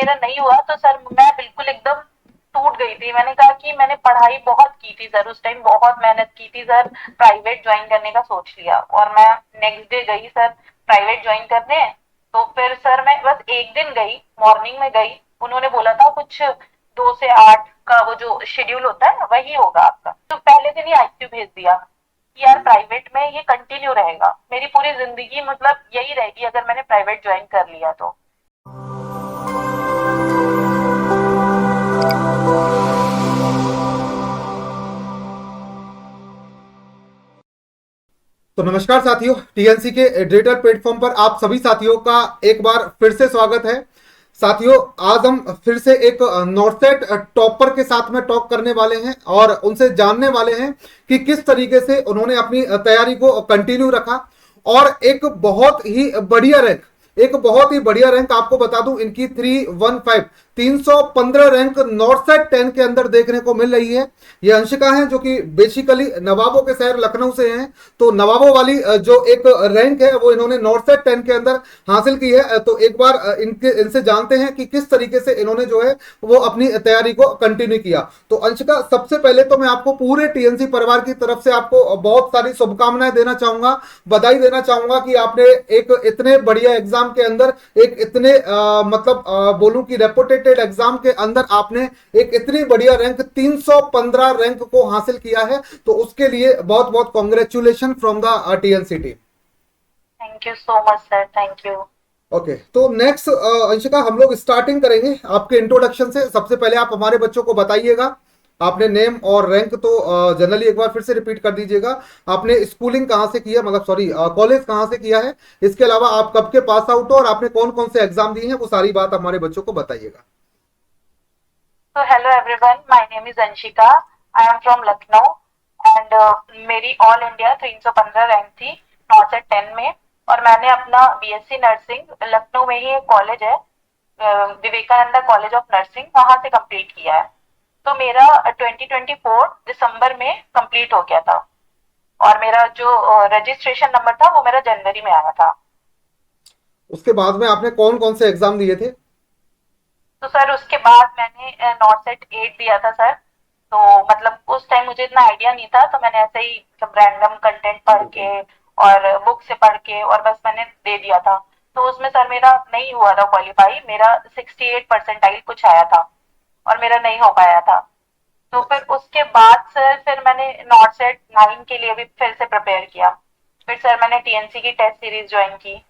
मेरा नहीं हुआ तो सर मैं बिल्कुल एकदम टूट गई थी। मैंने कहा कि मैंने पढ़ाई बहुत की थी सर, उस टाइम बहुत मेहनत की थी सर, प्राइवेट ज्वाइन करने का सोच लिया और मैं नेक्स्ट डे गई सर प्राइवेट ज्वाइन करने। तो फिर सर मैं बस एक दिन गई, मॉर्निंग में गई, उन्होंने बोला था कुछ 2 से 8 का वो जो शेड्यूल होता है वही होगा आपका। तो पहले दिन ही आईक्यू भेज दिया कि यार प्राइवेट में ये कंटिन्यू रहेगा, मेरी पूरी जिंदगी मतलब यही रहेगी अगर मैंने प्राइवेट ज्वाइन कर लिया तो। तो नमस्कार साथियों, टीएनसी के एडिटर प्लेटफॉर्म पर आप सभी साथियों का एक बार फिर से स्वागत है। साथियों, आज हम फिर से एक नॉर्सेट टॉपर के साथ में टॉक करने वाले हैं और उनसे जानने वाले हैं कि किस तरीके से उन्होंने अपनी तैयारी को कंटिन्यू रखा और एक बहुत ही बढ़िया रैंक आपको बता दूं, इनकी 315 रैंक नॉर्थसेट 10 के अंदर देखने को मिल रही है। ये अंशिका है जो कि बेसिकली नवाबों के शहर लखनऊ से हैं। तो नवाबों वाली जो एक रैंक है वो इन्होंने नॉर्थसेट 10 के अंदर हासिल की है। तो एक बार इनसे जानते हैं कि किस तरीके से इन्होंने जो है वो अपनी तैयारी को कंटिन्यू किया। तो अंशिका, सबसे पहले तो मैं आपको पूरे टीएनसी परिवार की तरफ से आपको बहुत सारी शुभकामनाएं देना चाहूंगा, बधाई देना चाहूंगा कि आपने एक इतने बढ़िया एग्जाम के अंदर, एक इतने बोलूं कि रेपुटेटेड एग्जाम के अंदर आपने एक इतनी बढ़िया रैंक 315 रैंक को हासिल किया है। तो उसके लिए बहुत बहुत congratulation from the TNC team. Thank you so much sir, thank you. Okay, तो नेक्स्ट अंशिका, हम लोग स्टार्टिंग करेंगे आपके इंट्रोडक्शन से। सबसे पहले आप हमारे बच्चों को बताइएगा, आपने नेम और रैंक तो जनरली एक बार फिर से रिपीट कर दीजिएगा। आपने स्कूलिंग कहाँ से किया, मतलब सॉरी कॉलेज कहाँ से किया है, इसके अलावा आप कब के पास आउट हो और आपने कौन कौन से एग्जाम दिए हैं, वो सारी बात हमारे बच्चों को बताइएगा। तो hello everyone, my name is Anshika, I am from Lucknow and मेरी ऑल इंडिया 315 रैंक थी नॉर्थ एट 10 में। और मैंने अपना बीएससी नर्सिंग लखनऊ में ही एक कॉलेज है, विवेकानंदा कॉलेज ऑफ नर्सिंग, वहां से कंप्लीट किया है। तो मेरा 2024 दिसंबर में कंप्लीट हो गया था और मेरा जो रजिस्ट्रेशन नंबर था वो मेरा जनवरी में आया था। उसके बाद में आपने कौन कौन से एग्जाम दिए थे? तो सर उसके बाद मैंने नॉर्थ सेट 8 दिया था सर। तो मतलब उस टाइम मुझे इतना आइडिया नहीं था, तो मैंने ऐसे ही रैंडम कंटेंट पढ़ के और बुक से पढ़ के और बस मैंने दे दिया था। तो उसमें सर मेरा नहीं हुआ था क्वालिफाई, मेरा 68 परसेंटाइल कुछ आया था और मेरा नहीं हो पाया था। तो फिर उसके बाद सर फिर मैंने नॉर्थ सेट 9 के लिए भी फिर से प्रिपेयर किया। फिर सर मैंने टीएनसी की टेस्ट सीरीज ज्वाइन की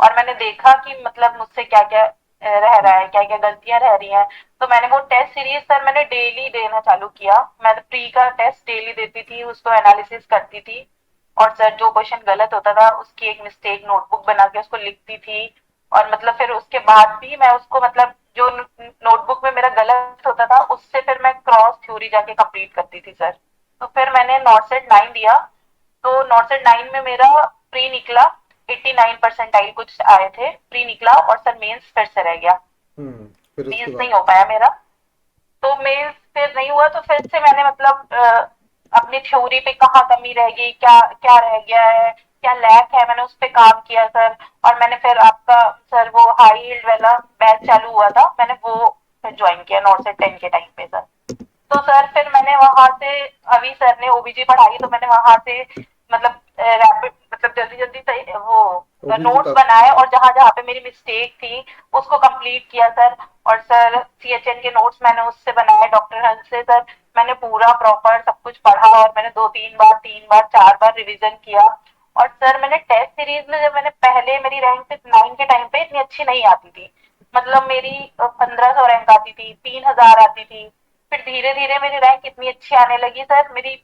और मैंने देखा कि मतलब मुझसे क्या क्या रह रहा है, क्या क्या गलतियां रह रही हैं। तो मैंने वो टेस्ट सीरीज सर मैंने डेली देना चालू किया। मैं प्री का टेस्ट डेली देती थी, उसको एनालिसिस करती थी और सर जो क्वेश्चन गलत होता था उसकी एक मिस्टेक नोटबुक बना के उसको लिखती थी। और मतलब फिर उसके बाद भी मैं उसको मतलब जो नोटबुक में मेरा गलत होता था उससे फिर मैं क्रॉस थ्योरी जाके कंप्लीट करती थी सर। तो फिर मैंने नॉर्थ सेट 9 दिया। तो नॉर्थ सेट 9 में मेरा प्री निकला, 89 परसेंटाइल कुछ आए थे प्री निकला और सर मेंस फिर से रह गया। फिर उसके मेंस बाद? नहीं हो पाया मेरा। तो मेंस फिर नहीं हुआ तो फिर से मैंने मतलब अपनी थ्योरी पे कहाँ कमी रह गई, क्या क्या रह गया है, क्या लैक है, मैंने उस पर काम किया सर। और मैंने फिर आपका सर वो हाई हील्ड वाला बैच चालू हुआ था, मैंने वो फिर ज्वाइन किया नॉर्थ से 10 के टाइम पे सर। तो सर फिर मैंने वहां से, अभी सर ने ओबीजी पढ़ाई तो मैंने वहां से मतलब रैपिड मतलब जल्दी जल्दी वो ओबीजी नोट्स का? बनाए और जहां जहां पे मेरी मिस्टेक थी उसको कंप्लीट किया सर। और सर सीएचएन के नोट्स मैंने उससे बनाए डॉक्टर हंस से सर। मैंने पूरा प्रॉपर सब कुछ पढ़ा और मैंने 2 3 बार 4 बार रिवीजन किया। और सर मैंने टेस्ट सीरीज में जब मैंने पहले मेरी रैंक 9 के टाइम पे इतनी अच्छी नहीं आती थी, मतलब मेरी 1500 रैंक आती थी, 3000 आती थी। फिर धीरे धीरे मेरी रैंक इतनी अच्छी आने लगी सर, मेरी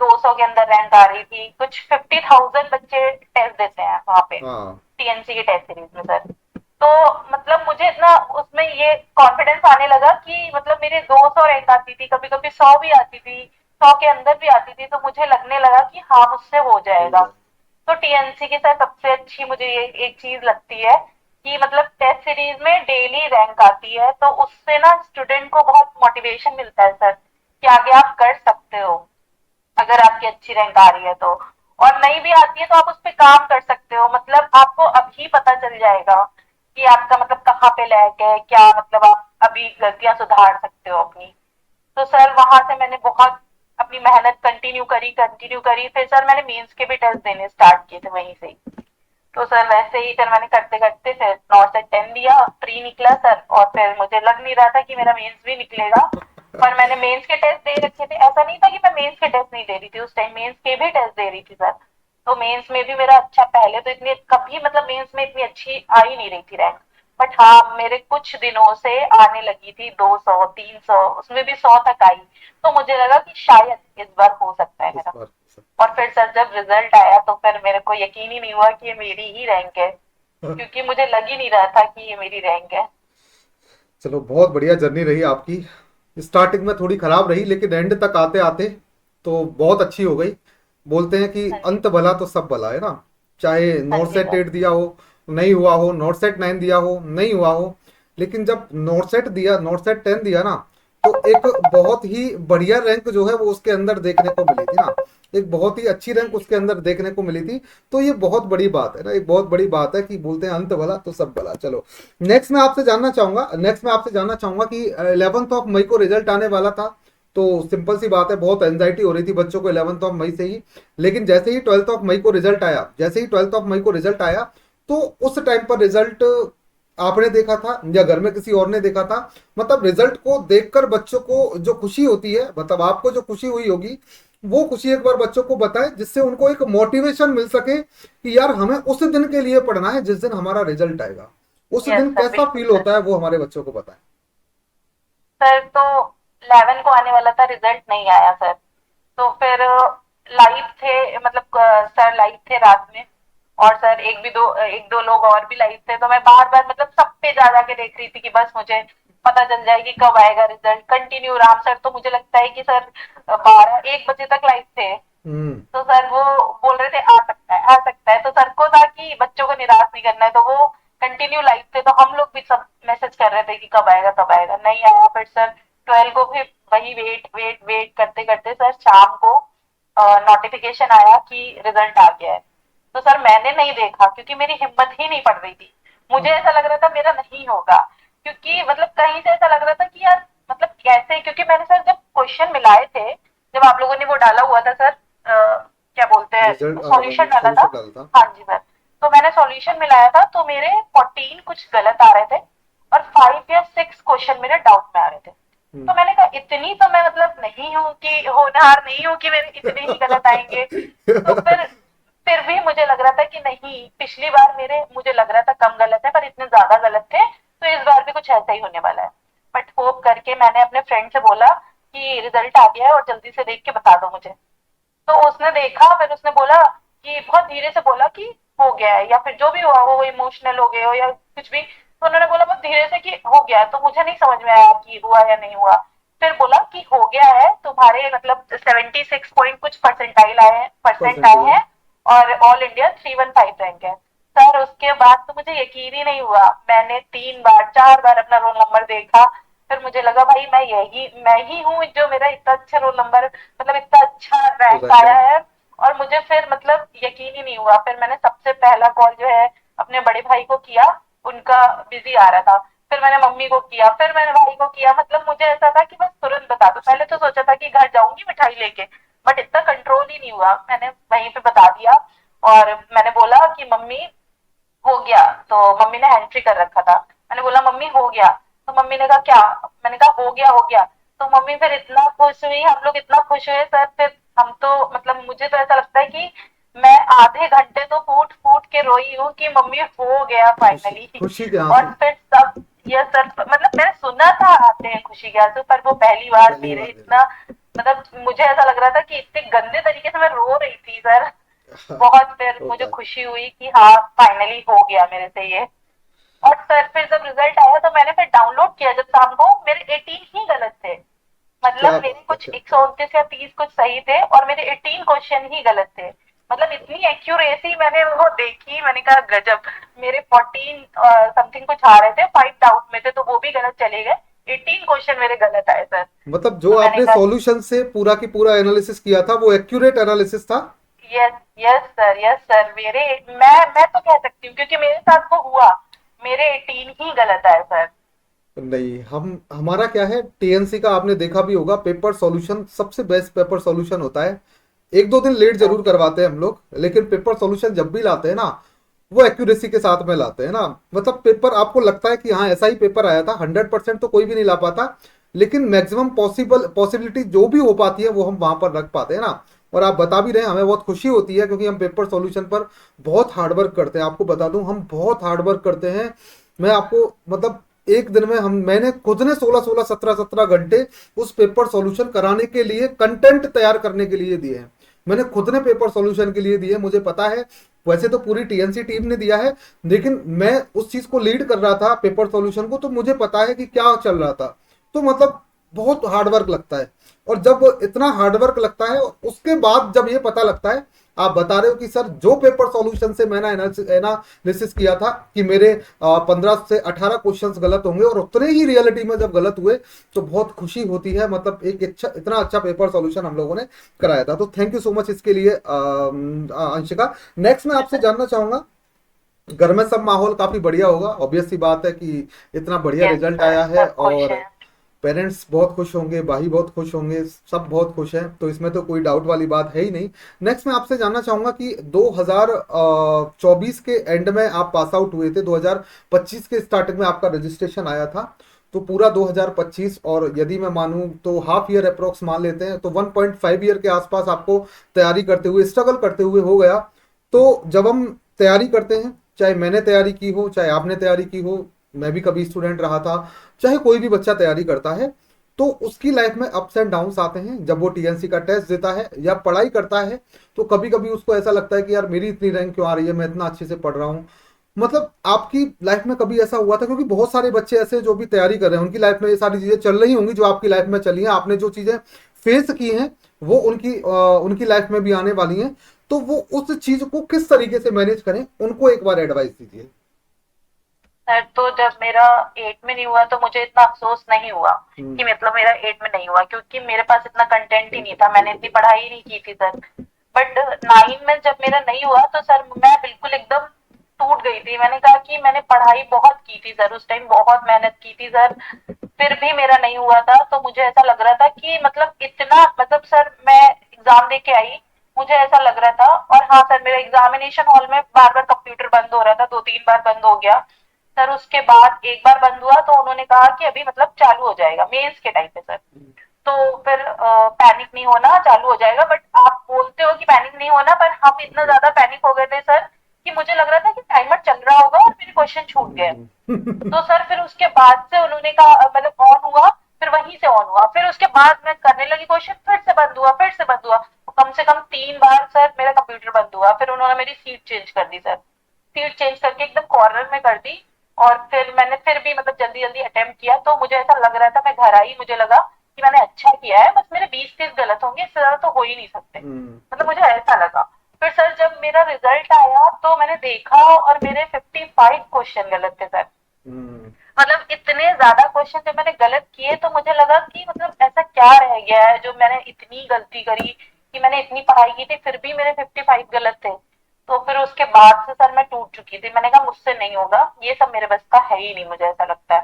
200 के अंदर रैंक आ रही थी। कुछ 50,000 बच्चे टेस्ट देते हैं वहां पे हाँ। टीएनसी के टेस्ट सीरीज में सर। तो मतलब मुझे इतना उसमें ये कॉन्फिडेंस आने लगा कि मतलब मेरे 200 रैंक आती थी, कभी कभी 100 भी आती थी, 100 के अंदर भी आती थी। तो मुझे लगने लगा कि हाँ मुझसे हो हो जाएगा। जाए। तो टीएनसी के साथ सबसे अच्छी मुझे ये एक चीज लगती है कि मतलब टेस्ट सीरीज में डेली रैंक आती है, तो उससे ना स्टूडेंट को बहुत मोटिवेशन मिलता है सर कि आगे आप कर सकते हो अगर आपकी अच्छी रैंक आ रही है तो। और नहीं भी आती है तो आप उस पर काम कर सकते हो, मतलब आपको अभी पता चल जाएगा कि आपका मतलब कहाँ पे लैग है, क्या मतलब आप अभी गलतियां सुधार सकते हो अपनी। तो सर वहां से मैंने बहुत अपनी मेहनत कंटिन्यू करी। फिर सर मैंने मेंस के भी टेस्ट देने स्टार्ट किए थे वहीं से ही। तो सर वैसे ही फिर मैंने करते करते फिर 9 से 10 दिया, प्री निकला सर, और फिर मुझे लग नहीं रहा था कि मेरा मेंस भी निकलेगा। पर मैंने मेंस के टेस्ट दे रखे थे, ऐसा नहीं था कि मैं मेंस के टेस्ट नहीं दे रही थी, उस टाइम मेंस के भी टेस्ट दे रही थी सर। तो मेंस में भी मेरा अच्छा, पहले तो इतनी कभी मतलब मेंस में इतनी अच्छी आ ही नहीं रही थी रैंक। बट हाँ मेरे कुछ दिनों से आने लगी थी 200 300, उसमें भी 100 तक आई। तो मुझे लगा कि शायद इस बार हो सकता है इस मेरा। बार। और फिर सर जब रिजल्ट आया तो फिर मेरे को यकीन ही नहीं हुआ कि ये मेरी ही रैंक है, क्योंकि मुझे लग ही नहीं रहा था कि ये मेरी रैंक है। चलो बहुत बढ़िया जर्नी रही आपकी। स्टार्टिंग में थोड़ी खराब रही लेकिन एंड तक आते आते तो बहुत अच्छी हो गई। बोलते हैं कि हाँ जी। अंत भला तो सब भला है ना। चाहे हाँ नॉर्थ जी सेट सर। 8 दिया हो, नहीं हुआ हो, नॉर्थ सेट 9 दिया हो, नहीं हुआ हो, लेकिन जब नॉर्थ सेट 10 दिया ना, तो एक बहुत ही बढ़िया रैंक जो है वो उसके अंदर देखने को मिली थी ना। एक बहुत ही अच्छी रैंक जी जी। उसके अंदर देखने को मिली थी। तो ये बहुत बड़ी बात है ना, एक बहुत बड़ी बात है कि बोलते हैं अंत भला तो सब भला। चलो नेक्स्ट मैं आपसे जानना चाहूंगा कि 11 मई को रिजल्ट आने वाला था। तो सिंपल सी बात है, बहुत एंजाइटी हो रही थी बच्चों को 11 मई से ही। लेकिन जैसे ही 12 मई को रिजल्ट आया, तो उस टाइम पर रिजल्ट आपने देखा था या घर में किसी और ने देखा था? मतलब रिजल्ट को देखकर बच्चों को जो खुशी होती है, मतलब आपको जो खुशी हुई होगी, वो खुशी एक बार बच्चों को बताएं, जिससे उनको एक मोटिवेशन मिल सके कि यार हमें उस दिन के लिए पढ़ना है जिस दिन हमारा रिजल्ट आएगा। उस यस दिन सर, कैसा बिल्कुल फील सर। होता है वो हमारे बच्चों को बताएं। सर तो 11 को आने वाला था, रिजल्ट नहीं आया सर। तो फिर लाइव थे, मतलब सर लाइव थे रात में। और सर एक दो लोग और भी लाइव थे। तो मैं बार बार मतलब सब पे जा जा के देख रही थी कि बस मुझे पता चल जाए कि कब आएगा रिजल्ट। कंटिन्यू राम सर तो मुझे लगता है कि सर 12 1 बजे तक लाइव थे। हम्म। तो सर वो बोल रहे थे आ सकता है आ सकता है। तो सर को था कि बच्चों को निराश नहीं करना है, तो वो कंटिन्यू लाइव थे। तो हम लोग भी सब मैसेज कर रहे थे कि कब आएगा, नहीं आया। फिर सर 12 को भी वही वेट वेट वेट करते करते सर शाम को नोटिफिकेशन आया कि रिजल्ट आ गया है। तो सर मैंने नहीं देखा क्योंकि मेरी हिम्मत ही नहीं पड़ रही थी। मुझे ऐसा लग रहा था मेरा नहीं होगा, क्योंकि मतलब कहीं से ऐसा लग रहा था कि यार मतलब कैसे, क्योंकि मैंने सर जब क्वेश्चन मिलाए थे, जब आप लोगों ने वो डाला हुआ था सर, क्या बोलते हैं, सॉल्यूशन रिजल्ट डाला था। सॉल्यूशन डाला था। हाँ जी सर। तो मैंने सॉल्यूशन मिलाया था तो मेरे 14 कुछ गलत आ रहे थे, और 5 या 6 क्वेश्चन मेरे डाउट में आ रहे थे। हम्म। तो मैंने कहा इतनी तो मैं मतलब नहीं हूँ कि होनहार नहीं हूँ कि मेरे इतने ही गलत आएंगे। तो फिर भी मुझे लग रहा था कि नहीं, पिछली बार मेरे मुझे लग रहा था कम गलत है, पर इतने ज्यादा गलत थे, तो इस बार भी कुछ ऐसा ही होने वाला है। बट होप करके मैंने अपने फ्रेंड से बोला कि रिजल्ट आ गया है और जल्दी से देख के बता दो मुझे। तो उसने देखा, फिर उसने बोला कि बहुत धीरे से बोला कि हो गया है, या फिर जो भी हुआ हो, वो इमोशनल हो गए हो या कुछ भी। तो उन्होंने बोला बहुत धीरे से कि हो गया है। तो मुझे नहीं समझ में आया कि हुआ या नहीं हुआ। फिर बोला कि हो गया है, तुम्हारे मतलब 76 पॉइंट कुछ परसेंटाइल आए हैं, परसेंट आए परसेंटेज है। हैं, और ऑल इंडिया 315 रैंक है। सर उसके बाद तो मुझे यकीन ही नहीं हुआ। मैंने 3 बार 4 बार अपना रोल नंबर देखा। फिर मुझे लगा भाई मैं ही हूँ जो मेरा इतना अच्छा रोल नंबर, मतलब इतना अच्छा रैंक रैंक आया है। है। और मुझे फिर मतलब यकीन ही नहीं हुआ। फिर मैंने सबसे पहला कॉल जो है अपने बड़े भाई को किया, उनका बिजी आ रहा था। फिर मैंने मम्मी को किया, फिर मैंने भाई को किया। मतलब मुझे ऐसा था कि बस तुरंत बता दो। पहले तो सोचा था कि घर जाऊंगी मिठाई लेके, बट इतना कंट्रोल ही नहीं हुआ, मैंने वहीं पे बता दिया। और मैंने बोला कि मम्मी हो गया। तो मम्मी ने हैंड फ्री कर रखा था। मैंने बोला मम्मी हो गया। तो मम्मी ने कहा क्या? मैंने कहा हो गया हो गया। तो मम्मी फिर इतना खुश हुई, हम लोग इतना खुश हुए सर। फिर हम तो मतलब मुझे तो ऐसा लगता है कि मैं आधे घंटे तो फूट फूट के रोई हूँ कि मम्मी हो गया खुशी फाइनली। खुशी के और आंसू। फिर सब, ये सर मतलब मैंने सुना था आते हैं खुशी के आंसू, पर वो पहली बार पहली मेरे बार इतना, मतलब मुझे ऐसा लग रहा था कि इतने गंदे तरीके से मैं रो रही थी सर। बहुत फिर मुझे होता है। खुशी हुई कि हाँ फाइनली हो गया मेरे से ये। और सर फिर जब रिजल्ट आया तो मैंने फिर डाउनलोड किया जब शाम को, मेरे 18 ही गलत थे। क्या मतलब मेरे बात है, कुछ क्या बात 129 या 30 कुछ सही थे, और मेरे 18 क्वेश्चन ही गलत थे। मतलब इतनी एक्यूरेसी मैंने वो देखी, मैंने कहा गजब। मेरे 14 समथिंग कुछ आ रहे थे, 5 डाउट में थे, तो वो भी गलत चले गए। 18 क्वेश्चन मेरे गलत आए सर। मतलब जो तो मैंने आपने कहा सॉल्यूशन से पूरा की पूरा एनालिसिस किया था वो एक्यूरेट एनालिसिस था। Yes yes sir, yes sir. मैं तो कह सकती हूँ क्योंकि मेरे साथ वो हुआ। मेरे 18 ही गलत आए सर। नहीं, हम हमारा क्या है, टीएनसी का आपने देखा भी होगा, पेपर सॉल्यूशन सबसे बेस्ट पेपर सॉल्यूशन होता है। एक दो दिन लेट जरूर करवाते हैं हम लोग, लेकिन पेपर सॉल्यूशन जब भी लाते हैं ना, वो एक्यूरेसी के साथ में लाते हैं ना। मतलब पेपर आपको लगता है कि हाँ ऐसा ही पेपर आया था, 100% तो कोई भी नहीं ला पाता, लेकिन मैक्सिमम पॉसिबिलिटी जो भी हो पाती है वो हम वहां पर रख पाते हैं ना। और आप बता भी रहे हैं, हमें बहुत खुशी होती है, क्योंकि हम पेपर सॉल्यूशन पर बहुत हार्डवर्क करते हैं। आपको बता दूं, हम बहुत हार्डवर्क करते हैं। मैं आपको मतलब एक दिन में हम मैंने खुद ने 16-16, 17-17 घंटे उस पेपर सॉल्यूशन कराने के लिए, कंटेंट तैयार करने के लिए दिए हैं। मैंने खुद ने पेपर सॉल्यूशन के लिए दिए, मुझे पता है। वैसे तो पूरी टीएनसी टीम ने दिया है, लेकिन मैं उस चीज को लीड कर रहा था पेपर सॉल्यूशन को, तो मुझे पता है कि क्या चल रहा था। तो मतलब बहुत हार्डवर्क लगता है। और जब इतना हार्डवर्क लगता है, उसके बाद जब ये पता लगता है, आप बता रहे हो कि सर जो पेपर सॉल्यूशन से मैंने एनालिसिस किया था कि मेरे 15 से 18 क्वेश्चन गलत होंगे, और उतने ही रियलिटी में जब गलत हुए, तो बहुत खुशी होती है। मतलब एक अच्छा, इतना अच्छा पेपर सॉल्यूशन हम लोगों ने कराया था। तो थैंक यू सो मच इसके लिए अंशिका। नेक्स्ट मैं आपसे जानना चाहूंगा, घर में सब माहौल काफी बढ़िया होगा, ऑब्वियस सी बात है कि इतना बढ़िया यस रिजल्ट सर, आया है, सब खुश और हैं। पेरेंट्स बहुत खुश होंगे, भाई बहुत खुश होंगे, सब बहुत खुश हैं, तो इसमें तो कोई डाउट वाली बात है ही नहीं। नेक्स्ट मैं आपसे जानना चाहूंगा कि 2024 के एंड में आप पास आउट हुए थे, 2025 के स्टार्टिंग में आपका रजिस्ट्रेशन आया था, तो पूरा 2025, और यदि मैं मानूं तो हाफ ईयर अप्रोक्स मान लेते हैं, तो 1.5 ईयर के आसपास आपको तैयारी करते हुए, स्ट्रगल करते हुए हो गया। तो जब हम तैयारी करते हैं, चाहे मैंने तैयारी की हो, चाहे आपने तैयारी की हो, मैं भी कभी स्टूडेंट रहा था, चाहे कोई भी बच्चा तैयारी करता है, तो उसकी लाइफ में अप्स एंड डाउन्स आते हैं। जब वो टीएनसी का टेस्ट देता है या पढ़ाई करता है, तो कभी कभी उसको ऐसा लगता है कि यार मेरी इतनी रैंक क्यों आ रही है, मैं इतना अच्छे से पढ़ रहा हूँ। मतलब आपकी लाइफ में कभी ऐसा हुआ था? क्योंकि बहुत सारे बच्चे ऐसे जो भी तैयारी कर रहे हैं, उनकी लाइफ में ये सारी चीजें चल रही होंगी जो आपकी लाइफ में चली हैं, आपने जो चीजें फेस की हैं, वो उनकी लाइफ में भी आने वाली हैं। तो वो उस चीज को किस तरीके से मैनेज करें, उनको एक बार एडवाइस दीजिए। सर तो जब मेरा 8 में नहीं हुआ तो मुझे इतना अफसोस नहीं हुआ कि हम्म। मतलब मेरा 8 में नहीं हुआ, क्योंकि मेरे पास इतना कंटेंट ही नहीं था, मैंने इतनी पढ़ाई ही नहीं की थी सर। बट 9 में जब मेरा नहीं हुआ तो सर मैं बिल्कुल एकदम टूट गई थी। मैंने कहा कि मैंने पढ़ाई बहुत की थी सर, उस टाइम बहुत मेहनत की थी सर, फिर भी मेरा नहीं हुआ था। तो मुझे ऐसा लग रहा था कि मतलब इतना, मतलब सर मैं एग्जाम दे के आई, मुझे ऐसा लग रहा था। और हाँ सर, मेरा एग्जामिनेशन हॉल में बार बार कंप्यूटर बंद हो रहा था, 2-3 बार बंद हो गया सर। उसके बाद एक बार बंद हुआ तो उन्होंने कहा कि अभी मतलब चालू हो जाएगा मेंस के टाइम पे सर। तो फिर पैनिक नहीं होना, चालू हो जाएगा। बट आप बोलते हो कि पैनिक नहीं होना, पर हम इतना ज्यादा पैनिक हो गए थे सर कि मुझे लग रहा था कि टाइमर चल रहा होगा और मेरे क्वेश्चन छूट गए। तो सर फिर उसके बाद से उन्होंने कहा, मतलब ऑन हुआ, फिर वहीं से ऑन हुआ, फिर उसके बाद मैं करने लगी क्वेश्चन, फिर से बंद हुआ, फिर से बंद हुआ। कम से कम 3 बार सर मेरा कंप्यूटर बंद हुआ। फिर उन्होंने मेरी सीट चेंज कर दी सर, सीट चेंज करके एकदम कॉर्नर में कर दी। और फिर मैंने फिर भी मतलब जल्दी जल्दी अटेम्प्ट किया। तो मुझे ऐसा लग रहा था, मैं घर आई, मुझे लगा कि मैंने अच्छा किया है, बस मेरे 20-30 गलत होंगे, इससे ज्यादा तो हो ही नहीं सकते, हम्म। मतलब मुझे ऐसा लगा। फिर सर जब मेरा रिजल्ट आया तो मैंने देखा और मेरे 55 क्वेश्चन गलत थे सर। हम्म। मतलब इतने ज्यादा क्वेश्चन जब मैंने गलत किए तो मुझे लगा कि मतलब ऐसा क्या रह गया है जो मैंने इतनी गलती करी, कि मैंने इतनी पढ़ाई की थी फिर भी मेरे 55 गलत थे। तो फिर उसके बाद से सर मैं टूट चुकी थी, मैंने कहा मुझसे नहीं होगा, ये सब मेरे बस का है ही नहीं, मुझे ऐसा लगता है।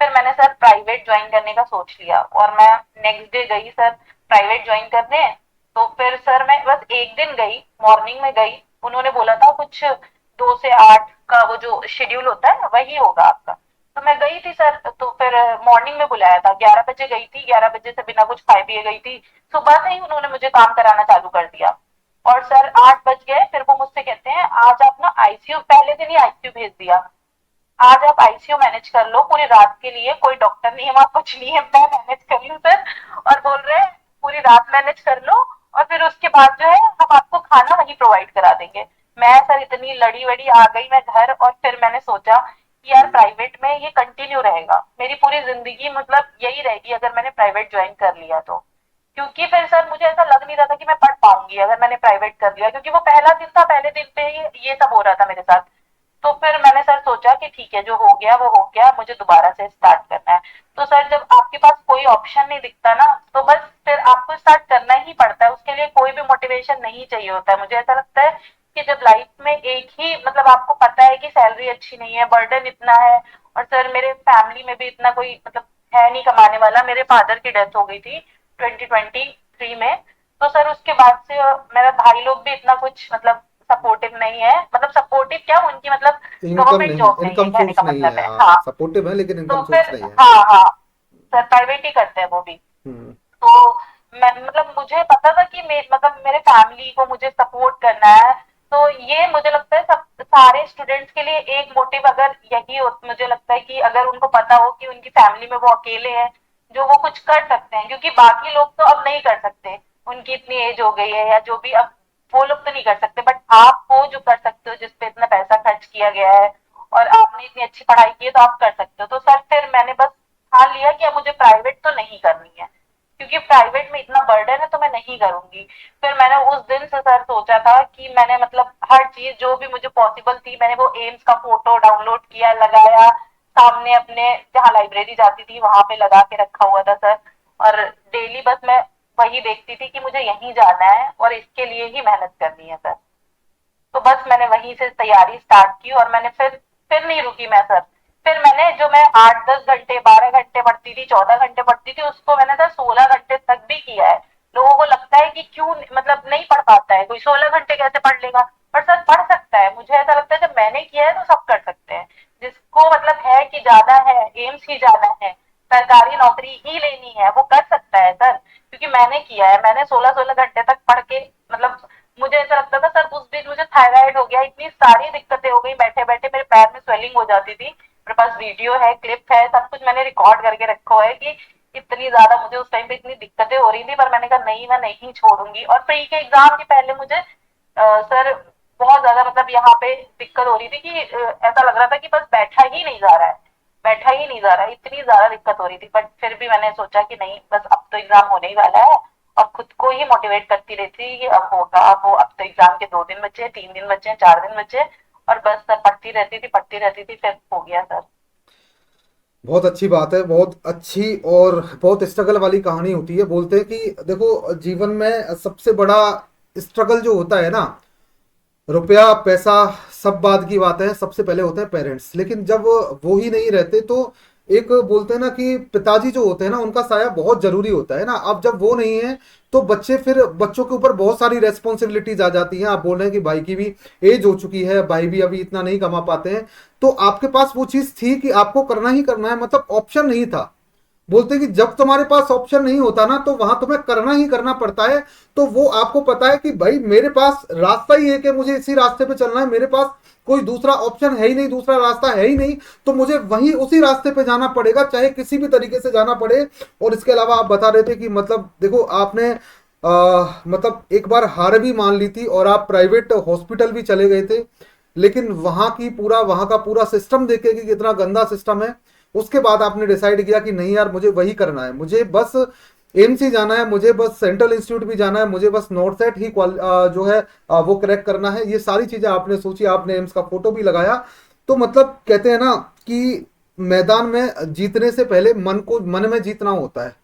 फिर मैंने सर प्राइवेट ज्वाइन करने का सोच लिया और मैं नेक्स्ट डे गई सर प्राइवेट ज्वाइन करने। तो फिर सर मैं बस एक दिन गई, मॉर्निंग में गई, उन्होंने बोला था कुछ 2 से 8 का वो जो शेड्यूल होता है वही होगा आपका। तो मैं गई थी सर, तो फिर मॉर्निंग में बुलाया था, 11 बजे गई थी, 11 बजे से बिना कुछ खाए पिए गई थी। सुबह से ही उन्होंने मुझे काम कराना चालू कर दिया। और सर 8 बज गए, फिर वो मुझसे कहते हैं आज आप ना आईसीयू, पहले दिन ही आईसीयू भेज दिया, आज आप आईसीयू मैनेज कर लो पूरी रात के लिए, कोई डॉक्टर नहीं है वहां, कुछ नहीं है, मैं मैनेज कर लूँ सर। और बोल रहे हैं पूरी रात मैनेज कर लो, और फिर उसके बाद जो है हम आपको खाना वहीं प्रोवाइड करा देंगे। मैं सर इतनी लड़ी वड़ी आ गई मैं घर, और फिर मैंने सोचा कि यार प्राइवेट में ये कंटिन्यू रहेगा, मेरी पूरी जिंदगी मतलब यही रहेगी अगर मैंने प्राइवेट ज्वाइन कर लिया तो। क्योंकि फिर सर मुझे ऐसा लग नहीं रहा था कि मैं पढ़ पाऊंगी अगर मैंने प्राइवेट कर लिया, क्योंकि वो पहला दिन था, पहले दिन पे ही ये सब हो रहा था मेरे साथ। तो फिर मैंने सर सोचा कि ठीक है, जो हो गया वो हो गया, मुझे दोबारा से स्टार्ट करना है। तो सर जब आपके पास कोई ऑप्शन नहीं दिखता ना, तो बस फिर आपको स्टार्ट करना ही पड़ता है, उसके लिए कोई भी मोटिवेशन नहीं चाहिए होता है। मुझे ऐसा लगता है कि जब लाइफ में एक ही मतलब आपको पता है कि सैलरी अच्छी नहीं है, बर्डन इतना है, और सर मेरे फैमिली में भी इतना कोई मतलब है नहीं कमाने वाला, मेरे फादर की डेथ हो गई थी 2023 में। तो सर उसके बाद से मेरा भाई लोग भी इतना कुछ मतलब सपोर्टिव नहीं है, मतलब सपोर्टिव क्या, उनकी मतलब इनकम गवर्नमेंट नहीं, जॉब नहीं है, इनकम कहने सोर्स का नहीं मतलब है, है। हाँ हाँ, सपोर्टिव है लेकिन तो इनकम फिर सोर्स नहीं है। हाँ हाँ, सर प्राइवेट ही करते हैं वो भी। हम्म। तो मैं मतलब मुझे पता था कि मतलब मेरे फैमिली को मुझे सपोर्ट करना है। तो ये मुझे लगता है सब सारे स्टूडेंट्स के लिए एक मोटिव अगर यही हो, मुझे लगता है कि अगर उनको पता हो कि उनकी फैमिली में वो अकेले हैं जो वो कुछ कर सकते हैं, क्योंकि बाकी लोग तो अब नहीं कर सकते, उनकी इतनी एज हो गई है या जो भी, अब वो लोग तो नहीं कर सकते, बट आप हो जो कर सकते हो, जिसपे इतना पैसा खर्च किया गया है और आपने इतनी अच्छी पढ़ाई की है, तो आप कर सकते हो। तो सर फिर मैंने बस ठान लिया कि अब मुझे प्राइवेट तो नहीं करनी है, क्योंकि प्राइवेट में इतना बर्डन है तो मैं नहीं करूंगी। फिर मैंने उस दिन से सर सोचा था कि मैंने मतलब हर चीज जो भी मुझे पॉसिबल थी, मैंने वो एम्स का फोटो डाउनलोड किया, लगाया सामने अपने, जहाँ लाइब्रेरी जाती थी वहां पे लगा के रखा हुआ था सर। और डेली बस मैं वही देखती थी कि मुझे यहीं जाना है और इसके लिए ही मेहनत करनी है सर। तो बस मैंने वहीं से तैयारी स्टार्ट की और मैंने फिर नहीं रुकी मैं सर। फिर मैंने जो मैं 8-10 घंटे 12 घंटे पढ़ती थी, 14 घंटे पढ़ती थी, उसको मैंने सर 16 घंटे तक भी किया है। लोगों को लगता है कि क्यों मतलब नहीं पढ़ पाता है कोई, 16 घंटे कैसे पढ़ लेगा, पर सर पढ़ सकता है। मुझे ऐसा लगता है जब मैंने किया है तो सब कर सकते हैं, जिसको मतलब है कि जाना है, एम्स ही जाना है, सरकारी नौकरी ही लेनी है, वो कर सकता है सर। क्योंकि मैंने किया है, मैंने 16-16 घंटे तक पढ़ के मतलब, मुझे ऐसा लगता था सर उस बीच मुझे थायराइड हो गया, इतनी सारी दिक्कतें हो गई, बैठे बैठे मेरे पैर में स्वेलिंग हो जाती थी। मेरे पास वीडियो है, क्लिप है, सब कुछ मैंने रिकॉर्ड करके रखा हुआ है कि इतनी ज्यादा मुझे उस टाइम पे इतनी दिक्कतें हो रही थी, पर मैंने कहा नहीं, मैं नहीं छोड़ूंगी। और प्री के एग्जाम के पहले मुझे सर बहुत ज्यादा मतलब यहाँ पे दिक्कत हो रही थी कि ऐसा लग रहा था कि बस बैठा ही नहीं जा रहा है, बैठा ही नहीं जा रहा है, इतनी ज्यादा दिक्कत हो रही थी। बट फिर भी मैंने सोचा कि नहीं, बस अब तो एग्जाम होने ही वाला है, और खुद को ही मोटिवेट करती रहती कि अब होगा, अब वो, अब तो एग्जाम के 2 दिन बचे, 3 दिन बचे, 4 दिन बचे, और बस सर पढ़ती रहती थी, पढ़ती रहती थी, फिर हो गया सर। बहुत अच्छी बात है, बहुत अच्छी और बहुत स्ट्रगल वाली कहानी होती है। बोलते हैं कि देखो जीवन में सबसे बड़ा स्ट्रगल जो होता है ना, रुपया पैसा सब बात की बात है, सबसे पहले होते हैं पेरेंट्स। लेकिन जब वो ही नहीं रहते तो एक बोलते हैं ना कि पिताजी जो होते हैं ना उनका साया बहुत जरूरी होता है ना। अब जब वो नहीं है तो बच्चे, फिर बच्चों के ऊपर बहुत सारी रेस्पॉन्सिबिलिटीज आ जाती हैं। आप बोल रहे हैं कि भाई की भी एज हो चुकी है, भाई भी अभी इतना नहीं कमा पाते हैं, तो आपके पास वो चीज थी कि आपको करना ही करना है, मतलब ऑप्शन नहीं था। बोलते हैं कि जब तुम्हारे पास ऑप्शन नहीं होता ना तो वहां तुम्हें करना ही करना पड़ता है। तो वो आपको पता है कि भाई मेरे पास रास्ता ही है कि मुझे इसी रास्ते पे चलना है, मेरे पास कोई दूसरा ऑप्शन है ही नहीं, दूसरा रास्ता है ही नहीं, तो मुझे वहीं उसी रास्ते पे जाना पड़ेगा, चाहे किसी भी तरीके से जाना पड़े। और इसके अलावा आप बता रहे थे कि मतलब देखो आपने मतलब एक बार हार भी मान ली थी और आप प्राइवेट हॉस्पिटल भी चले गए थे, लेकिन वहां का पूरा सिस्टम देखे कि कितना गंदा सिस्टम है। उसके बाद आपने डिसाइड किया कि नहीं यार मुझे वही करना है, मुझे बस एम्स ही जाना है, मुझे बस सेंट्रल इंस्टीट्यूट भी जाना है, मुझे बस नॉर्थ सेट ही जो है वो क्रैक करना है। ये सारी चीजें आपने सोची, आपने एम्स का फोटो भी लगाया। तो मतलब कहते हैं ना कि मैदान में जीतने से पहले मन में जीतना होता है।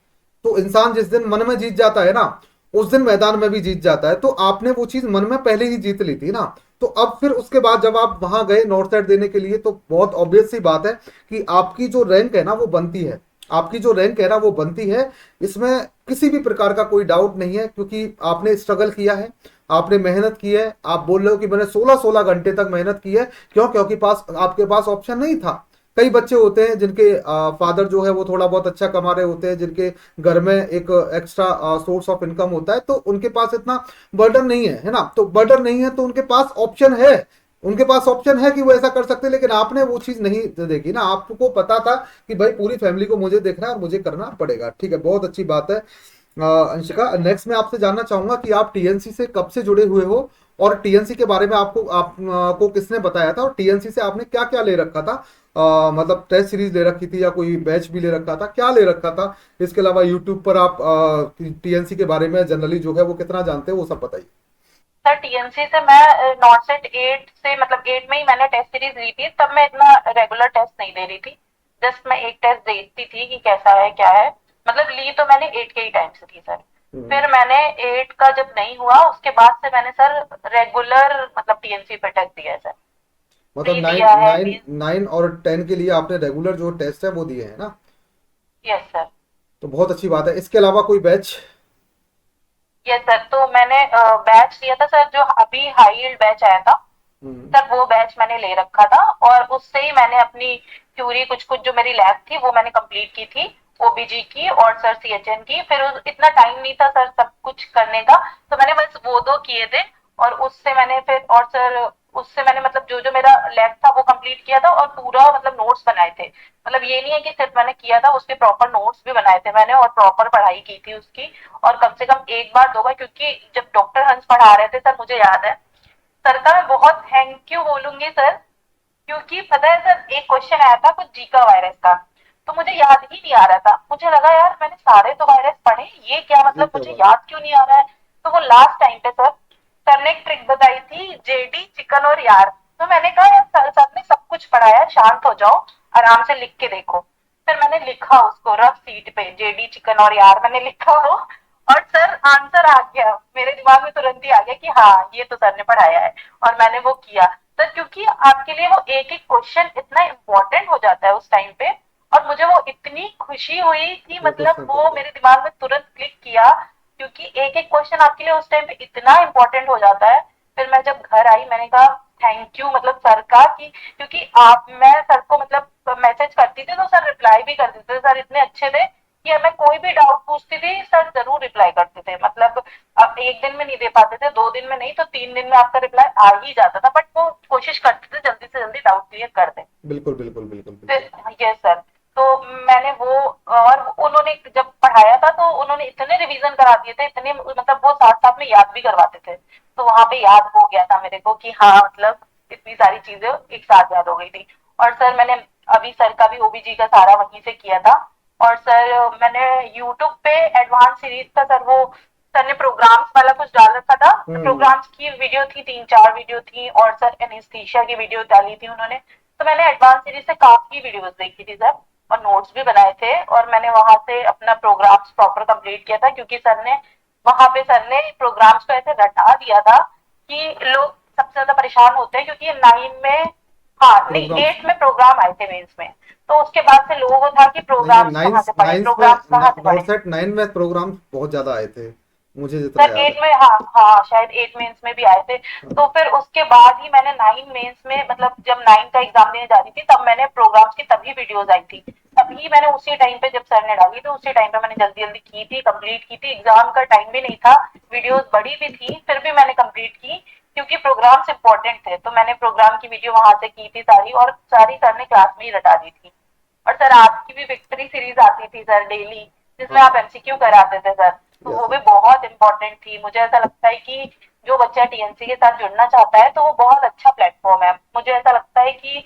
तो इंसान जिस दिन मन में जीत जाता है ना, उस दिन मैदान में भी जीत जाता है। तो आपने वो चीज मन में पहले ही जीत ली थी ना। तो अब फिर उसके बाद जब आप वहां गए नॉर्थ साइड देने के लिए, तो बहुत ऑब्वियस सी बात है कि आपकी जो रैंक है ना वो बनती है, आपकी जो रैंक है ना वो बनती है। इसमें किसी भी प्रकार का कोई डाउट नहीं है, क्योंकि आपने स्ट्रगल किया है, आपने मेहनत की है। आप बोल रहे हो कि मैंने 16-16 घंटे तक मेहनत की है, क्यों? क्योंकि आपके पास ऑप्शन नहीं था। कई बच्चे होते हैं जिनके फादर जो है वो थोड़ा बहुत अच्छा कमा रहे होते हैं, जिनके घर में एक एक्स्ट्रा सोर्स ऑफ इनकम होता है, तो उनके पास इतना बर्डन नहीं है, है ना। तो बर्डन नहीं है तो उनके पास ऑप्शन है, उनके पास ऑप्शन है कि वो ऐसा कर सकते हैं। लेकिन आपने वो चीज नहीं देखी ना, आपको पता था कि भाई पूरी फैमिली को मुझे देखना है और मुझे करना पड़ेगा। ठीक है, बहुत अच्छी बात है। अंशिका, नेक्स्ट मैं आपसे जानना चाहूंगा कि आप टीएनसी से कब से जुड़े हुए हो, और टीएनसी के बारे में आपको किसने बताया था, और टीएनसी से आपने क्या क्या ले रखा था? मतलब टेस्ट सीरीज ले रखी थी या कोई बैच भी ले रखा था, क्या ले रखा था? इसके अलावा यूट्यूब पर आप टीएनसी के बारे में जनरली जो है वो कितना जानते हो, वो सब बताइए। सर टीएनसी से मैं नॉट सेट 8 से मतलब 8 में ही मैंने टेस्ट सीरीज ली थी, तब मैं इतना रेगुलर टेस्ट नहीं दे रही थी। जस्ट मैं एक टेस्ट देखती थी कि कैसा है क्या है, मतलब ली तो मैंने 8 के ही टाइम से थी सर। हम्म। फिर मैंने 8 का जब नहीं हुआ उसके बाद से मैंने सर रेगुलर मतलब टीएनसी पे टेस्ट दिया है सर। मतलब भी नाइन दिया है नाइन मीन्स। नाइन और 10 के लिए आपने रेगुलर जो टेस्ट है वो दिए हैं ना? Yes sir. तो बहुत अच्छी बात है। इसके अलावा कोई बैच? यस सर, तो मैंने बैच लिया था सर, जो अभी हाई यील्ड बैच आया था हम्म। सर, वो बैच मैंने ले रखा था। और उससे ही मैंने अपनी थ्योरी कुछ कुछ जो मेरी लैब थी वो मैंने कंप्लीट की थी, ओबीजी की और सर सीएचएन की। फिर इतना टाइम नहीं था सर सब कुछ करने का, तो मैंने बस वो दो किए थे। और उससे मैंने फिर और सर उससे मैंने मतलब जो जो मेरा लैब था वो कंप्लीट किया था, और पूरा मतलब नोट्स बनाए थे। मतलब ये नहीं है कि सिर्फ मैंने किया था, उसके प्रॉपर नोट्स भी बनाए थे मैंने, और प्रॉपर पढ़ाई की थी उसकी। और कम से कम एक बार दो बार, क्योंकि जब डॉक्टर हंस पढ़ा रहे थे सर, मुझे याद है सर का मैं बहुत थैंक यू बोलूंगी सर। क्योंकि पता है सर, एक क्वेश्चन आया था कुछ जीका वायरस का, तो मुझे याद ही नहीं आ रहा था। मुझे लगा यार मैंने सारे तो वायरस पढ़े, ये क्या जी मतलब क्या मुझे बात। याद क्यों नहीं आ रहा है। तो वो लास्ट टाइम पे सर ने एक ट्रिक बताई थी, जेडी चिकन और यार। तो मैंने कहा यार सर ने सब कुछ पढ़ाया, शांत हो जाओ, आराम से लिख के देखो। फिर मैंने लिखा उसको रफ सीट पे, जेडी चिकन और यार मैंने लिखा वो। और सर आंसर आ गया मेरे दिमाग में, तुरंत ही आ गया कि हाँ ये तो सर ने पढ़ाया है। और मैंने वो किया सर, क्योंकि आपके लिए वो एक एक क्वेश्चन इतना इम्पोर्टेंट हो जाता है उस टाइम पे। और मुझे वो इतनी खुशी हुई कि वो तो मतलब सर वो बिल्कुल। मेरे दिमाग में तुरंत क्लिक किया, क्योंकि एक एक क्वेश्चन आपके लिए उस टाइम पे इतना इम्पोर्टेंट हो जाता है। फिर मैं जब घर आई मैंने कहा थैंक यू मतलब सर का, कि क्योंकि आप मैं सर को मतलब मैसेज करती थी तो सर रिप्लाई भी कर देते थे। सर इतने अच्छे थे कि मैं कोई भी डाउट पूछती थी सर जरूर रिप्लाई करते थे। मतलब अब एक दिन में नहीं दे पाते थे, 2 दिन में नहीं तो 3 दिन में आपका रिप्लाई आ ही जाता था, बट वो कोशिश करते थे जल्दी से जल्दी डाउट क्लियर कर दें। बिल्कुल बिल्कुल बिल्कुल बिल्कुल। फिर यस सर, तो मैंने वो, और उन्होंने जब पढ़ाया था तो उन्होंने इतने रिवीजन करा दिए थे, इतने मतलब वो साथ साथ में याद भी करवाते थे। तो वहां पे याद हो गया था मेरे को कि हाँ मतलब इतनी सारी चीजें एक साथ याद हो गई थी। और सर मैंने अभी सर का भी ओबीजी का सारा वहीं से किया था। और सर मैंने यूट्यूब पे एडवांस सीरीज का सर वो सर ने प्रोग्राम्स वाला कुछ डाल रखा था। हम्म। प्रोग्राम्स की वीडियो थी, 3 4 वीडियो थी, और सर एनेस्थीसिया की वीडियो डाली थी उन्होंने। तो मैंने एडवांस सीरीज से काफी वीडियोस देखी थी सर, और नोट्स भी बनाए थे। और मैंने वहां से अपना प्रोग्राम्स प्रॉपर कंप्लीट किया था, क्योंकि सर ने वहां पे सर ने प्रोग्राम्स को ऐसे रटा दिया था कि लोग सबसे ज्यादा परेशान होते हैं, क्योंकि 9 में, हाँ नहीं प्रोग्राम्स। 8 में प्रोग्राम आए थे मेंस में। तो उसके बाद से लोगों को था कि नहीं नहीं, प्रोग्राम्स कहाँ नाइन्स से पढ़े, नाइन्स प्रोग्राम्स में कहाँ से पढ़े। नॉर्थ सेट 9 में प्रोग्राम बहुत ज्यादा आए थे, मुझे जितना सर याद है। 8 में, हाँ हाँ शायद 8 मेंस में भी आए थे। हाँ। तो फिर उसके बाद ही मैंने 9 मेंस में, मतलब जब 9 का एग्जाम देने जा रही थी तब मैंने प्रोग्राम्स की तभी वीडियोस आई थी। तभी मैंने उसी टाइम पे जब सर ने डाली तो उसी टाइम पे मैंने जल्दी जल्दी की थी, कंप्लीट की थी। एग्जाम का टाइम भी नहीं था, वीडियोस बड़ी भी थी, फिर भी मैंने कंप्लीट की, क्योंकि प्रोग्राम्स इंपॉर्टेंट थे। तो मैंने प्रोग्राम की वीडियो वहां से की थी सारी, और सारी सर ने क्लास में ही रटा दी थी। और सर आपकी भी विक्ट्री सीरीज आती थी सर डेली, जिसमें आप हाँ। एमसीक्यू कराते थे सर। तो यस वो भी सर। बहुत इंपॉर्टेंट थी। मुझे ऐसा लगता है कि जो बच्चा टीएनसी के साथ जुड़ना चाहता है तो वो बहुत अच्छा प्लेटफॉर्म है। मुझे ऐसा लगता है कि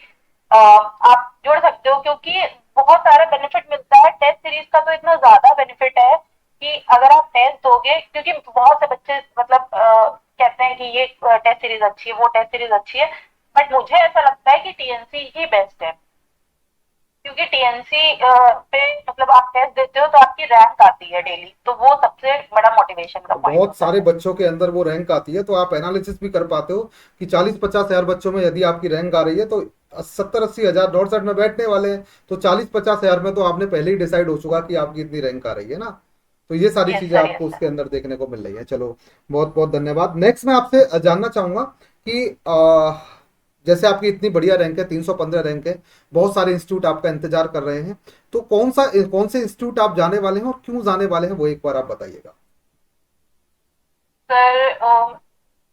आप जुड़ सकते हो, क्योंकि बहुत सारा बेनिफिट मिलता है। टेस्ट सीरीज का तो इतना ज्यादा बेनिफिट है कि अगर आप टेस्ट दोगे, क्योंकि बहुत से बच्चे मतलब कहते हैं कि ये टेस्ट सीरीज अच्छी है, वो टेस्ट सीरीज अच्छी है, बट मुझे ऐसा लगता है कि टीएनसी ही बेस्ट है। क्योंकि टीएनसी पे मतलब आप टेस्ट देते हो तो आपकी रैंक आती है डेली, तो वो सबसे बड़ा मोटिवेशन का और पॉइंट बहुत होता है सारे सर। बच्चों के अंदर वो रैंक आती है, तो आप एनालिसिस भी कर पाते हो कि 40-50 हजार बच्चों में यदि आपकी रैंक आ रही है तो 70-80 हजार नॉर्थ साइड में बैठने वाले हैं, तो 40-50 हजार में तो आपने पहले ही डिसाइड हो चुका कि आपकी इतनी रैंक आ रही है ना। तो ये सारी यस चीजें सर, आपको यस सर। उसके अंदर देखने को मिल रही है। चलो, बहुत बहुत धन्यवाद। नेक्स्ट मैं आपसे जानना चाहूंगा कि जैसे आपकी इतनी बढ़िया रैंक है, 315 रैंक है, बहुत सारे इंस्टीट्यूट आपका इंतजार कर रहे हैं, तो कौन से इंस्टीट्यूट आप जाने वाले हैं और क्यों जाने वाले हैं, वो एक बार आप बताइएगा। सर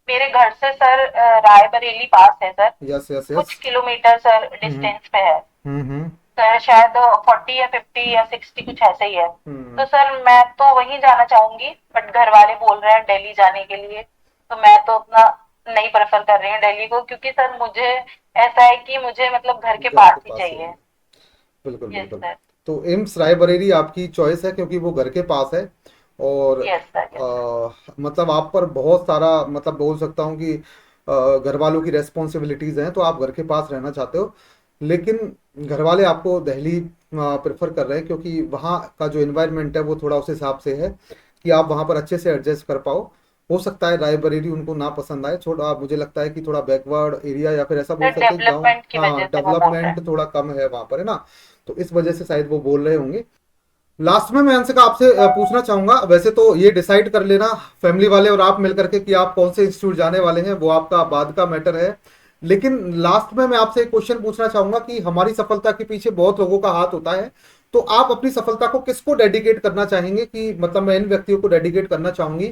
मेरे घर से सर रायबरेली पास है सर, यस यस यस। कुछ किलोमीटर सर हम्म डिस्टेंस पे है। हम्म। सर शायद 40 या 50 या 60 कुछ ऐसे ही है। हम्म। तो सर मैं तो वहीं जाना चाहूंगी, बट घर वाले बोल रहे हैं दिल्ली जाने के लिए। तो मैं तो उतना नहीं प्रेफर कर रही हूँ दिल्ली को, क्योंकि सर मुझे ऐसा है कि मुझे मतलब घर के घर के पास ही पास ही चाहिए। है। बिल्कुल यस बिल्कुल। सर। तो एम्स रायबरेली आपकी चॉइस है क्योंकि वो घर के पास है। और यस सर, यस सर। मतलब आप पर बहुत सारा, मतलब बोल सकता हूँ कि घर वालों की रेस्पॉन्सिबिलिटीज हैं, तो आप घर के पास रहना चाहते हो। लेकिन घर वाले आपको दिल्ली प्रेफर कर रहे हैं क्योंकि वहाँ का जो इन्वायरमेंट है वो थोड़ा उस हिसाब से है कि आप वहाँ पर अच्छे से एडजस्ट कर पाओ। हो सकता है रायबरेली उनको ना पसंद आए, थोड़ा मुझे लगता है कि थोड़ा बैकवर्ड एरिया या फिर ऐसा बोल सर सकते हैं गांव, डेवलपमेंट की हाँ वजह से वो बोल रहे हैं। डेवलपमेंट थोड़ा कम है वहां पर, है ना, तो इस वजह से शायद वो बोल रहे होंगे। लास्ट में मैं अंशिका आपसे पूछना चाहूंगा, वैसे तो ये डिसाइड कर लेना फैमिली वाले और आप मिलकर के कि आप कौन से इंस्टीट्यूट जाने वाले हैं, वो आपका बाद का मैटर है। लेकिन लास्ट में मैं आपसे एक क्वेश्चन पूछना चाहूंगा कि हमारी सफलता के पीछे बहुत लोगों का हाथ होता है, तो आप अपनी सफलता को किसको डेडिकेट करना चाहेंगे, कि मतलब मैं इन व्यक्तियों को डेडिकेट करना चाहूंगी,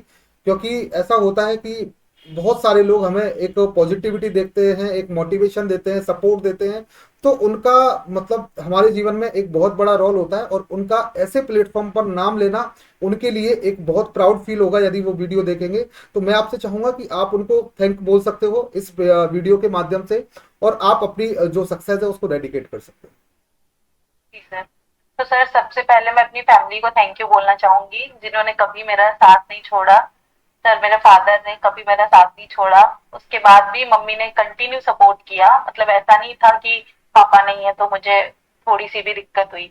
क्योंकि ऐसा होता है कि बहुत सारे लोग हमें एक पॉजिटिविटी देते हैं, एक मोटिवेशन देते हैं, सपोर्ट देते हैं, तो उनका मतलब हमारे जीवन में एक बहुत बड़ा रोल होता है, और उनका ऐसे प्लेटफॉर्म पर नाम लेना उनके लिए एक बहुत प्राउड फील होगा यदि वो वीडियो देखेंगे। तो मैं आपसे चाहूंगा कि आप उनको थैंक बोल सकते हो इस वीडियो के माध्यम से, और आप अपनी जो सक्सेस है उसको डेडिकेट कर सकते हो। जी सर। तो सर सबसे पहले मैं अपनी फैमिली को थैंक यू बोलना चाहूंगी, जिन्होंने कभी मेरा साथ नहीं छोड़ा। सर मेरे फादर ने कभी मेरा साथ नहीं छोड़ा। उसके बाद भी मम्मी ने कंटिन्यू सपोर्ट किया, मतलब ऐसा नहीं था कि पापा नहीं है तो मुझे थोड़ी सी भी दिक्कत हुई।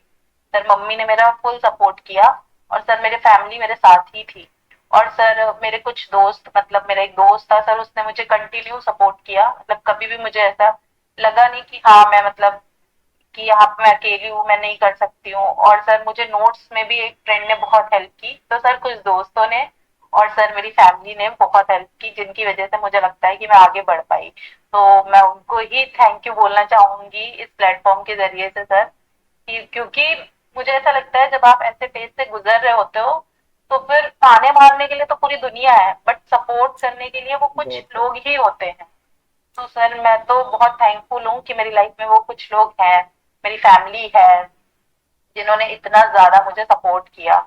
सर मम्मी ने मेरा फुल सपोर्ट किया। और सर मेरे फैमिली मेरे साथ ही थी। और सर मेरे कुछ दोस्त, मतलब मेरा एक दोस्त था सर, उसने मुझे कंटिन्यू सपोर्ट किया, मतलब कभी भी मुझे ऐसा लगा नहीं कि हाँ मैं मतलब कि यहाँ पे मैं अकेली हूँ, मैं नहीं कर सकती हूँ। और सर मुझे नोट्स में भी एक फ्रेंड ने बहुत हेल्प की, तो सर कुछ दोस्तों ने और सर मेरी फैमिली ने बहुत हेल्प की, जिनकी वजह से मुझे लगता है कि मैं आगे बढ़ पाई। तो मैं उनको ही थैंक यू बोलना चाहूंगी इस प्लेटफॉर्म के जरिए से सर, क्योंकि मुझे ऐसा लगता है जब आप ऐसे फेज से गुजर रहे होते हो तो फिर ताने मारने के लिए तो पूरी दुनिया है, बट सपोर्ट करने के लिए वो कुछ बहुत लोग ही होते हैं। तो सर मैं तो बहुत थैंकफुल हूँ कि मेरी लाइफ में वो कुछ लोग हैं, मेरी फैमिली है, जिन्होंने इतना ज्यादा मुझे सपोर्ट किया।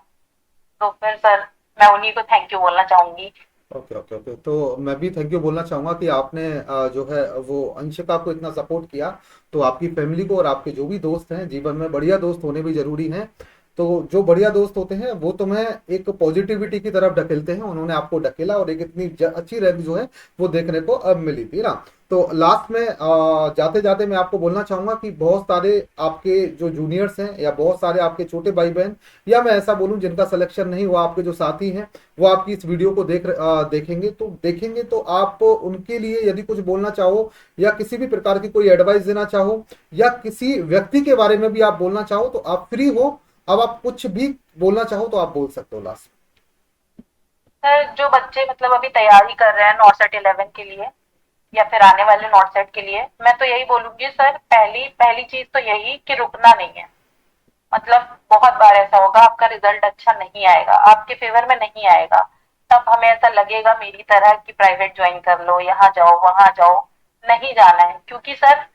तो फिर सर मैं उन्हीं को थैंक यू बोलना चाहूंगी। ओके ओके ओके, तो मैं भी थैंक यू बोलना चाहूंगा कि आपने जो है वो अंशिका को इतना सपोर्ट किया। तो आपकी फैमिली को और आपके जो भी दोस्त हैं, जीवन में बढ़िया दोस्त होने भी जरूरी हैं। तो जो बढ़िया दोस्त होते हैं वो तुम्हें एक पॉजिटिविटी की तरफ ढकेलते हैं, उन्होंने आपको ढकेला और एक इतनी अच्छी रैंक जो है वो देखने को अब मिली थी ना। तो लास्ट में जाते जाते मैं आपको बोलना चाहूंगा कि बहुत सारे आपके जो जूनियर्स हैं या बहुत सारे आपके छोटे भाई बहन, या मैं ऐसा बोलूं जिनका सिलेक्शन नहीं हुआ, आपके जो साथी हैं, वो आपकी इस वीडियो को देखेंगे तो आप उनके लिए यदि कुछ बोलना चाहो, या किसी भी प्रकार की कोई एडवाइस देना चाहो, या किसी व्यक्ति के बारे में भी आप बोलना चाहो, तो आप फ्री हो। अब आप कुछ भी बोलना चाहो तो आप बोल सकते हो लास्ट। सर जो बच्चे मतलब अभी तैयारी कर रहे हैं नॉर्सेट 11 के लिए या फिर आने वाले नॉर्सेट के लिए, मैं तो यही बोलूंगी सर, पहली पहली चीज तो यही कि रुकना नहीं है। मतलब बहुत बार ऐसा होगा आपका रिजल्ट अच्छा नहीं आएगा, आपके फेवर में नहीं आएगा, तब हमें ऐसा लगेगा मेरी तरह कि प्राइवेट ज्वाइन कर लो, यहाँ जाओ वहां जाओ। नहीं जाना है, क्योंकि सर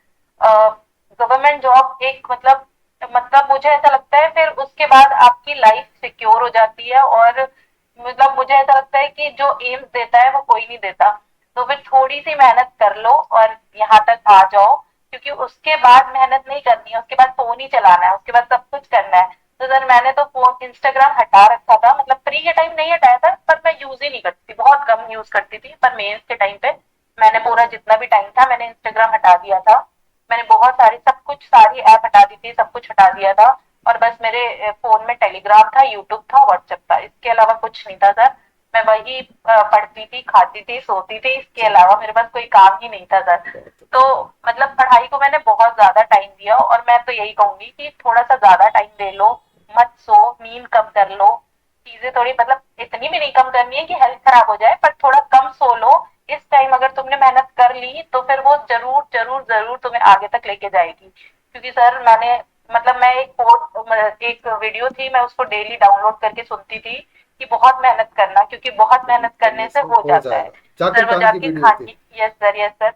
गवर्नमेंट जॉब एक मतलब मुझे ऐसा लगता है फिर उसके बाद आपकी लाइफ सिक्योर हो जाती है। और मतलब मुझे ऐसा लगता है कि जो एम्स देता है वो कोई नहीं देता। तो फिर थोड़ी सी मेहनत कर लो और यहाँ तक आ जाओ, क्योंकि उसके बाद मेहनत नहीं करनी है, उसके बाद फोन ही चलाना है, उसके बाद सब कुछ करना है। तो सर मैंने तो फोन इंस्टाग्राम हटा रखा था, मतलब फ्री के टाइम नहीं हटाया था, पर मैं यूज ही नहीं करती थी, बहुत कम यूज करती थी, पर मेंस के टाइम पे मैंने पूरा जितना भी टाइम था मैंने इंस्टाग्राम हटा दिया था। मैंने बहुत सारी सब कुछ सारी ऐप हटा दी थी, सब कुछ हटा दिया था। और बस मेरे फोन में टेलीग्राम था, यूट्यूब था, व्हाट्सएप था, इसके अलावा कुछ नहीं था सर। मैं वही पढ़ती थी, खाती थी, सोती थी, इसके अलावा मेरे पास कोई काम ही नहीं था सर। तो मतलब पढ़ाई को मैंने बहुत ज्यादा टाइम दिया, और मैं तो यही कहूंगी कि थोड़ा सा ज्यादा टाइम दे लो, मत सो, नींद कम कर लो, चीजें थोड़ी मतलब इतनी भी नहीं कम करनी है कि हेल्थ खराब हो जाए, पर थोड़ा कम सो लो। इस टाइम अगर तुमने मेहनत कर ली तो फिर वो जरूर जरूर जरूर तुम्हें आगे तक लेके जाएगी। क्योंकि सर मैंने मतलब मैं एक वीडियो थी, मैं उसको डेली डाउनलोड करके सुनती थी कि बहुत मेहनत करना, क्योंकि बहुत मेहनत करने करने से से हो हो जाता है। जाएगा, जाकिर सर वो खान की जाकिर वीडियो खान थी। की, यस सर यस सर।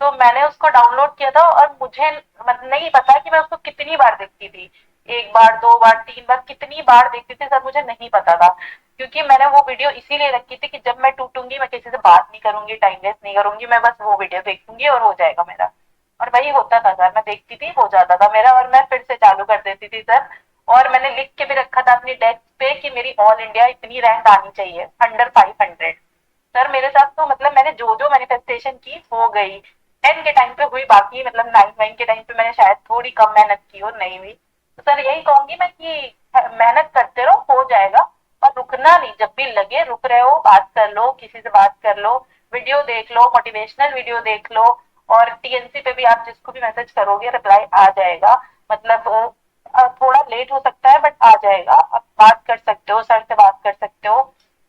तो मैंने उसको डाउनलोड किया था और मुझे मतलब नहीं पता कि मैं उसको कितनी बार देखती थी, एक बार, दो बार, तीन बार, कितनी बार देखती थी सर मुझे नहीं पता था। क्योंकि मैंने वो वीडियो इसीलिए रखी थी कि जब मैं टूटूंगी मैं किसी से बात नहीं करूंगी, टाइम वेस्ट नहीं करूंगी, मैं बस वो वीडियो देखूंगी और हो जाएगा मेरा। और वही होता था सर, मैं देखती थी, हो जाता था मेरा, और मैं फिर से चालू कर देती थी सर। और मैंने लिख के भी रखा था अपनी डेस्क पे कि मेरी ऑल इंडिया इतनी रैंक आनी चाहिए, अंडर 500। सर मेरे साथ तो मतलब मैंने जो जो मैनिफेस्टेशन की हो गई। 10 के टाइम पे हुई, बाकी मतलब 9 वाइन के टाइम पे मैंने शायद थोड़ी कम मेहनत की और नहीं हुई। तो सर यही कहूंगी मैं कि मेहनत करते रहो, हो जाएगा। और रुकना नहीं, जब भी लगे रुक रहे हो बात कर लो, किसी से बात कर लो, वीडियो देख लो, मोटिवेशनल वीडियो देख लो, और टीएनसी पे भी आप जिसको भी मैसेज करोगे रिप्लाई आ जाएगा। मतलब थोड़ा लेट हो सकता है बट आ जाएगा। आप बात कर सकते हो, सर से बात कर सकते हो,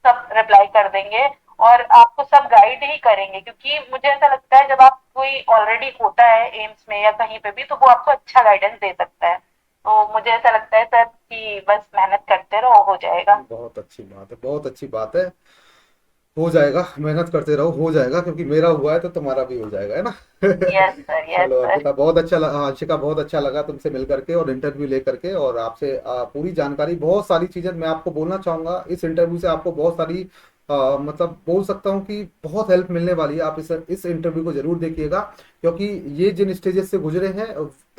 सब रिप्लाई कर देंगे और आपको सब गाइड ही करेंगे। क्योंकि मुझे ऐसा लगता है जब आप कोई ऑलरेडी होता है एम्स में या कहीं पे भी तो वो आपको अच्छा गाइडेंस दे सकता है। तो मुझे ऐसा लगता है सर कि बस मेहनत करते रहो, हो जाएगा। बहुत अच्छी बात है, बहुत अच्छी बात है। हो जाएगा, मेहनत करते रहो, हो जाएगा, क्योंकि मेरा हुआ है तो तुम्हारा भी हो जाएगा, है ना। यस सर, यस चलो सर। अंकिता, बहुत अच्छा लगा, हाँ, अंशिका, बहुत अच्छा लगा तुमसे मिल करके और इंटरव्यू ले करके, और आपसे पूरी जानकारी, बहुत सारी चीजें मैं आपको बोलना चाहूंगा। इस इंटरव्यू से आपको बहुत सारी मतलब बोल सकता हूँ कि बहुत हेल्प मिलने वाली है। आप इस इंटरव्यू को जरूर देखिएगा, क्योंकि ये जिन स्टेजेस से गुजरे हैं,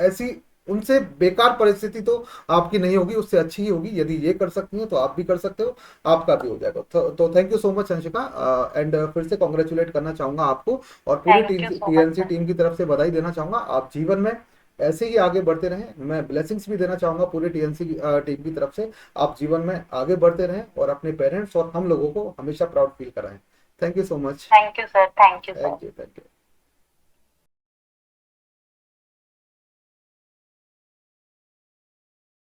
ऐसी उनसे बेकार परिस्थिति तो आपकी नहीं होगी, उससे अच्छी ही होगी। यदि ये कर सकती हैं तो आप भी कर सकते हो, आपका भी हो जाएगा। तो thank you so much Anshika, and फिर से कॉन्ग्रेचुलेट करना चाहूंगा आपको, और पूरी thank team you so much TNC sir. Team की तरफ से बधाई देना चाहूंगा। आप जीवन में ऐसे ही आगे बढ़ते रहें, मैं ब्लेसिंग्स भी देना चाहूंगा पूरी टीएनसी टीम की तरफ से। आप जीवन में आगे बढ़ते रहें और अपने पेरेंट्स और हम लोगों को हमेशा प्राउड फील कराएं। Thank you so much. Thank you sir, thank you sir. Thank you, thank you.